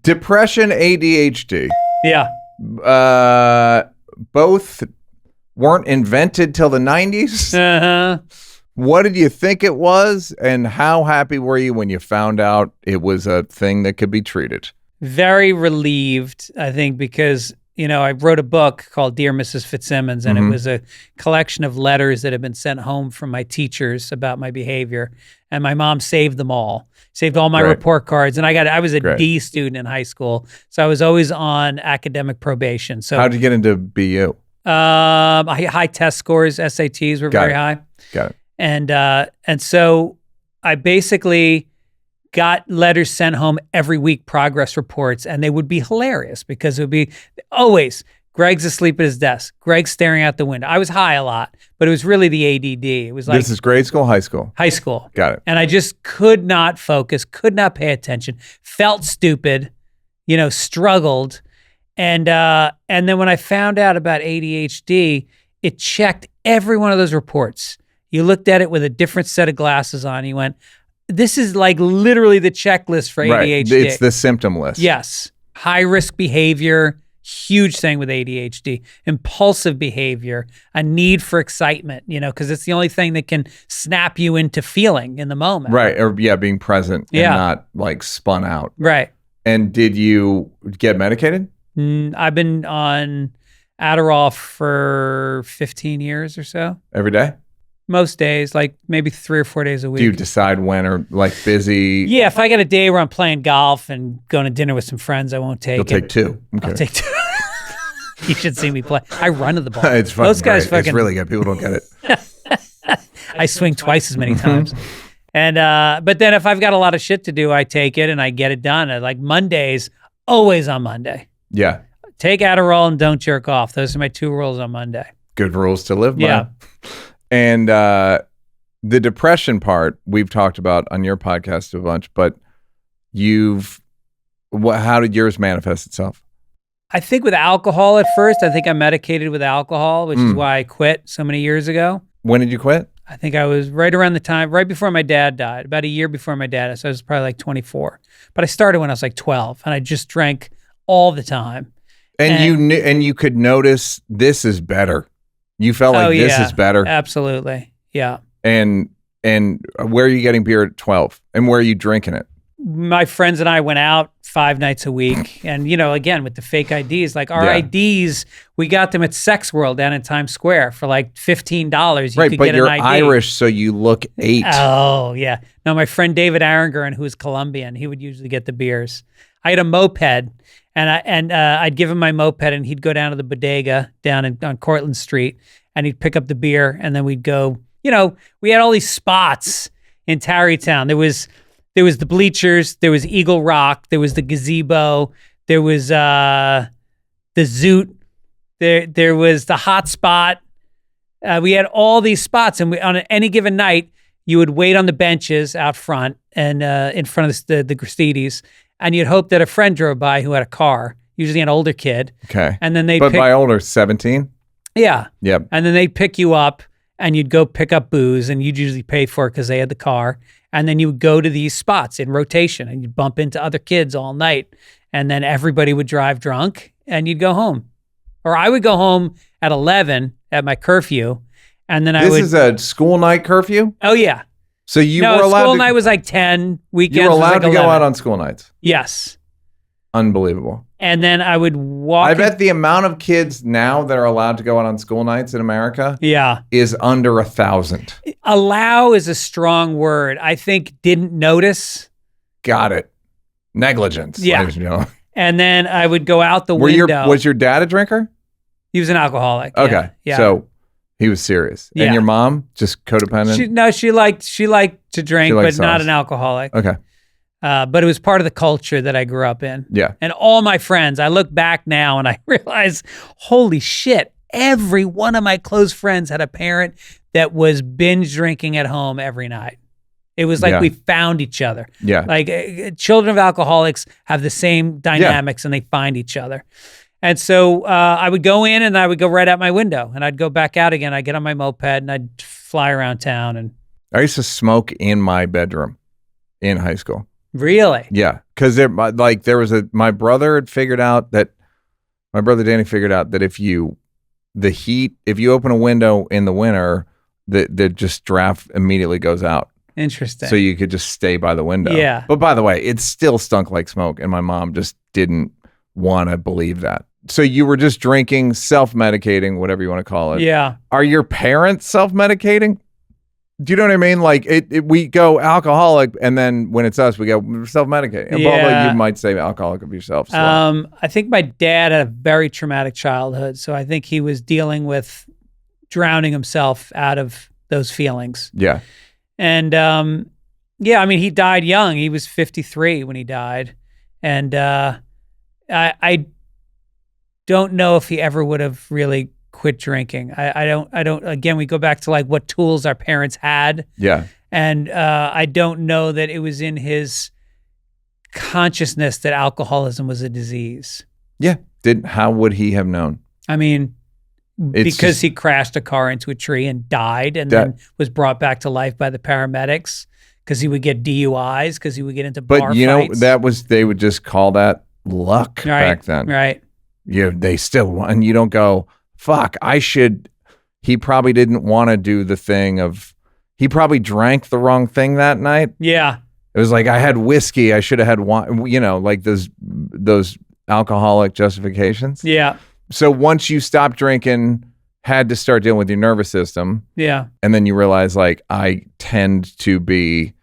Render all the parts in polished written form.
Depression, ADHD. Yeah. Both weren't invented till the 90s. Uh-huh. What did you think it was, and how happy were you when you found out it was a thing that could be treated? Very relieved, I think, because, I wrote a book called Dear Mrs. Fitzsimmons, and it was a collection of letters that had been sent home from my teachers about my behavior. And my mom saved them all, saved all my report cards. And I was a D student in high school, so I was always on academic probation. So how'd you get into BU? High test scores, SATs were very high. Got it. And so I basically got letters sent home every week, progress reports, and they would be hilarious because it would be always, Greg's asleep at his desk. Greg's staring out the window. I was high a lot, but it was really the ADD. It was like... This is grade school, high school? High school. Got it. And I just could not focus, could not pay attention, felt stupid, struggled. And then when I found out about ADHD, it checked every one of those reports. You looked at it with a different set of glasses on. You went, this is like literally the checklist for ADHD. Right. It's the symptom list. Yes. High risk behavior, huge thing with ADHD. Impulsive behavior, a need for excitement, because it's the only thing that can snap you into feeling in the moment. Right. Or being present and not like spun out. Right. And did you get medicated? I've been on Adderall for 15 years or so. Every day? Most days, like maybe 3 or 4 days a week. Do you decide when, or like busy? Yeah, if I got a day where I'm playing golf and going to dinner with some friends, I won't take You'll take 2. Okay. I'll take 2. You should see me play. I run to the ball. It's fucking Those guys great. It's really good. People don't get it. I swing twice as many times. And but then if I've got a lot of shit to do, I take it and I get it done. Like Mondays, always on Monday. Yeah. Take Adderall and don't jerk off. Those are my 2 rules on Monday. Good rules to live by. Yeah. And the depression part we've talked about on your podcast a bunch, but how did yours manifest itself? I think with alcohol at first. I think I medicated with alcohol, which is why I quit so many years ago. When did you quit? I think I was right around the time, right before my dad died, about a year before my dad died. So I was probably like 24. But I started when I was like 12, and I just drank all the time. And you knew, and you could notice this is better. You felt like this is better. Absolutely. Yeah. And where are you getting beer at 12? And where are you drinking it? My friends and I went out 5 nights a week. And, again, with the fake IDs, like our IDs, we got them at Sex World down in Times Square for like $15. Right, but you're Irish, so you look 8. Oh, yeah. No, my friend David Aranguren, who's Colombian, he would usually get the beers. I had a moped, and I'd give him my moped, and he'd go down to the bodega down on Cortlandt Street, and he'd pick up the beer, and then we'd go. We had all these spots in Tarrytown. There was the bleachers, there was Eagle Rock, there was the gazebo, there was the Zoot, there was the Hot Spot. We had all these spots, and on any given night, you would wait on the benches out front and in front of the Gristedes. And you'd hope that a friend drove by who had a car, usually an older kid. Okay. And then by older, 17? Yeah. Yep. And then they'd pick you up, and you'd go pick up booze, and you'd usually pay for it because they had the car. And then you would go to these spots in rotation, and you'd bump into other kids all night. And then everybody would drive drunk, and you'd go home. Or I would go home at 11 at my curfew, and then This is a school night curfew? Oh, yeah. So you were allowed school night was like 10, weekends you were allowed was like to 11. go out on school nights? Yes. Unbelievable. And then I would walk. I bet the amount of kids now that are allowed to go out on school nights in America is under 1,000. Allow is a strong word. I think didn't notice. Got it. Negligence. Yeah. And then I would go out the window. Was your dad a drinker? He was an alcoholic. Okay. Yeah. So he was serious. Yeah. And your mom, just codependent? She liked to drink, but not an alcoholic. Okay. But it was part of the culture that I grew up in. Yeah. And all my friends, I look back now and I realize, holy shit, every one of my close friends had a parent that was binge drinking at home every night. It was like we found each other. Yeah. Like children of alcoholics have the same dynamics and they find each other. And so I would go in and I would go right out my window and I'd go back out again. I'd get on my moped and I'd fly around town. And I used to smoke in my bedroom in high school. Really? Yeah, because my brother Danny figured out that if you open a window in the winter, the just draft immediately goes out. Interesting. So you could just stay by the window. Yeah. But by the way, it still stunk like smoke, and my mom just didn't want to believe that. So you were just drinking, self-medicating, whatever you want to call it. Yeah. Are your parents self-medicating? Do you know what I mean? Like we go alcoholic, and then when it's us, we go self-medicating. And Yeah. you might say alcoholic of yourself. So. I think my dad had a very traumatic childhood, so I think he was dealing with drowning himself out of those feelings. Yeah. And I mean, he died young. He was 53 when he died, and I don't know if he ever would have really quit drinking. I don't. Again, we go back to like what tools our parents had. Yeah. And I don't know that it was in his consciousness that alcoholism was a disease. Yeah. How would he have known? I mean, because he crashed a car into a tree and died, and then was brought back to life by the paramedics because he would get DUIs, because he would get into bar fights. But they would just call that luck back then. Right. Yeah. They still, and you don't go, fuck, he probably didn't want to do the thing he probably drank the wrong thing that night. Yeah. It was like, I had whiskey, I should have had wine, like those alcoholic justifications. Yeah. So once you stopped drinking, had to start dealing with your nervous system. Yeah. And then you realize, like, I tend to be,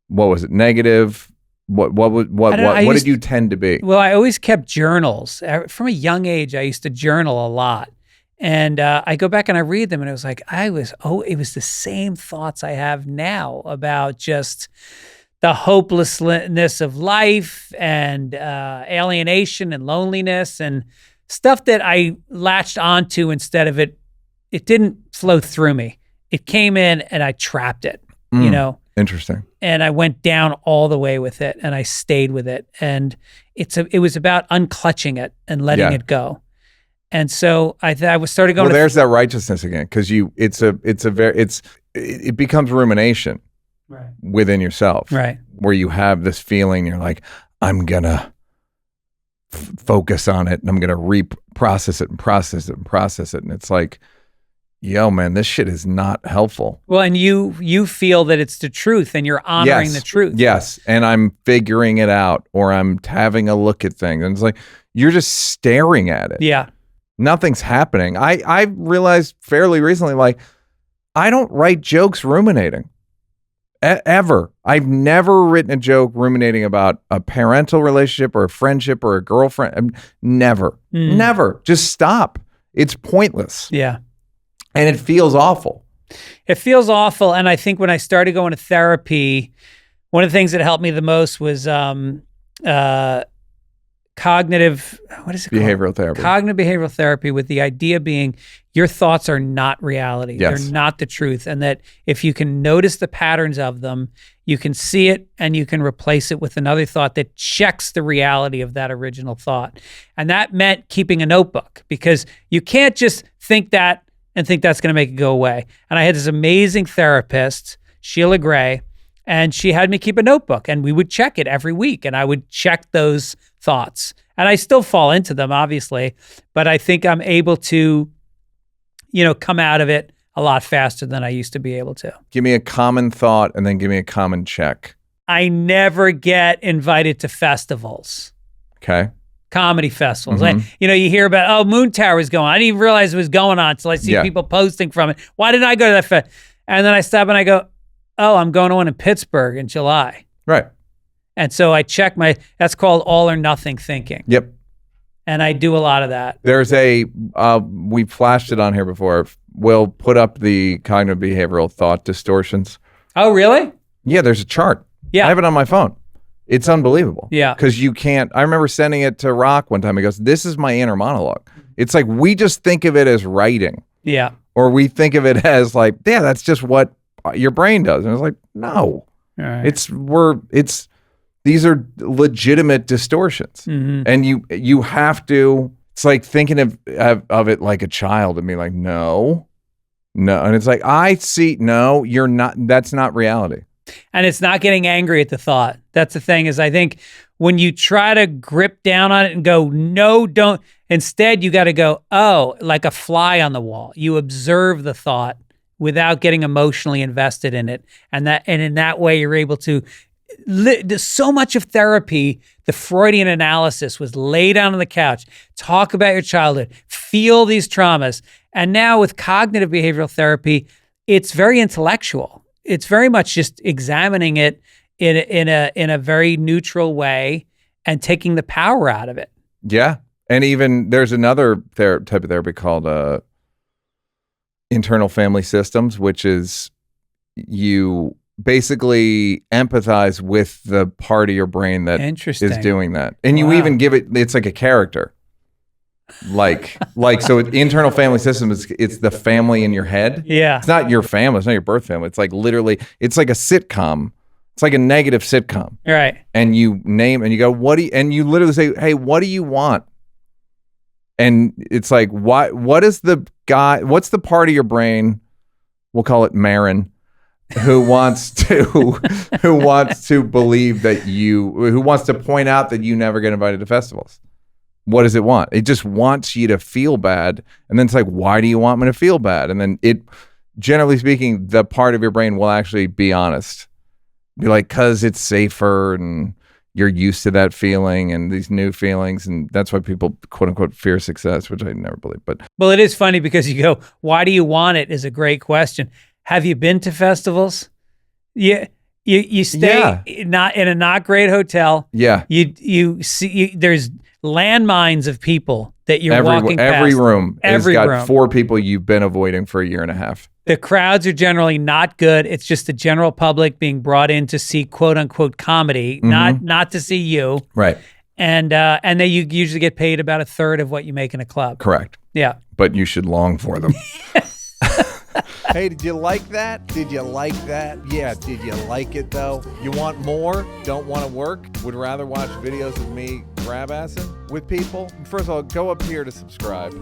what was it, negative? What did you tend to be? Well, I always kept journals. From a young age, I used to journal a lot. And I go back and I read them, and it was like, it was the same thoughts I have now about just the hopelessness of life and alienation and loneliness and stuff that I latched onto instead of it didn't flow through me. It came in and I trapped it, Interesting. And I went down all the way with it, and I stayed with it. And it was about unclutching it and letting it go. And so I started going. Well, there's that righteousness again, because it becomes rumination within yourself, right? Where you have this feeling, you're like, I'm gonna focus on it, and I'm gonna reprocess it and process it and process it, and it's like, yo, man, this shit is not helpful. Well, and you feel that it's the truth, and you're honoring the truth. Yes, and I'm figuring it out, or I'm having a look at things, and it's like you're just staring at it. Yeah. Nothing's happening. I realized fairly recently, like, I don't write jokes ruminating. Ever. I've never written a joke ruminating about a parental relationship or a friendship or a girlfriend. Never. Never. Just stop. It's pointless. Yeah. And it feels awful. It feels awful. And I think when I started going to therapy, one of the things that helped me the most was cognitive, what is it called? Behavioral therapy. Cognitive behavioral therapy, with the idea being your thoughts are not reality. Yes. They're not the truth. And that if you can notice the patterns of them, you can see it and you can replace it with another thought that checks the reality of that original thought. And that meant keeping a notebook, because you can't just think that and think that's going to make it go away. And I had this amazing therapist, Sheila Gray, and she had me keep a notebook, and we would check it every week, and I would check those thoughts. And I still fall into them, obviously, but I think I'm able to, come out of it a lot faster than I used to be able to. Give me a common thought and then give me a common check. I never get invited to festivals. Okay. Comedy festivals. Mm-hmm. You hear about, Moon Tower's going. I didn't even realize it was going on until I see people posting from it. Why didn't I go to that fest? And then I stop and I go, I'm going to one in Pittsburgh in July. Right. And so I check that's called all or nothing thinking. Yep. And I do a lot of that. There's we flashed it on here before. We'll put up the cognitive behavioral thought distortions. Oh, really? Yeah, there's a chart. Yeah. I have it on my phone. It's unbelievable. Yeah. Because you can't, I remember sending it to Rock one time. He goes, this is my inner monologue. It's like, we just think of it as writing. Yeah. Or we think of it as like, yeah, that's just what your brain does. And it's like, no. All right. These are legitimate distortions. Mm-hmm. And you have to, it's like thinking of it like a child and being like, no. And it's like, I see, no, you're not, that's not reality. And it's not getting angry at the thought. That's the thing, is I think when you try to grip down on it and go, no, don't, instead you got to go, oh, like a fly on the wall. You observe the thought without getting emotionally invested in it. And in that way, you're able to, so much of therapy, the Freudian analysis was lay down on the couch, talk about your childhood, feel these traumas. And now with cognitive behavioral therapy, it's very intellectual. It's very much just examining it in a very neutral way and taking the power out of it. Yeah. And even there's another type of therapy called internal family systems, which is you basically empathize with the part of your brain that is doing that. And you even give it's like a character. So internal family system it's the family in your head. Yeah. It's not your family. It's not your birth family. It's like literally, it's like a sitcom. It's like a negative sitcom. Right. And you name and you go, and you literally say, hey, what do you want? And it's like, what's the part of your brain, we'll call it Marin, who wants to believe that who wants to point out that you never get invited to festivals? What does it want? It just wants you to feel bad. And then it's like, why do you want me to feel bad? And then generally speaking, the part of your brain will actually be honest. Be like, cause it's safer and you're used to that feeling and these new feelings. And that's why people quote unquote fear success, which I never believe. But well, it is funny because you go, why do you want it is a great question. Have you been to festivals? Yeah. You stay not in a not great hotel. Yeah. You see there's landmines of people that you're walking past. Every room has got room. 4 people you've been avoiding for a year and a half. The crowds are generally not good. It's just the general public being brought in to see quote unquote comedy, not to see you. Right. And then you usually get paid about a third of what you make in a club. Correct. Yeah. But you should long for them. Hey, did you like that? Did you like that? Yeah, did you like it though? You want more? Don't want to work? Would rather watch videos of me grab-assing with people? First of all, go up here to subscribe,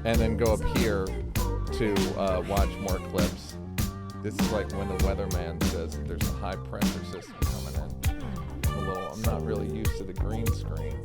and then go up here to watch more clips. This is like when the weatherman says that there's a high pressure system coming in. I'm not really used to the green screen.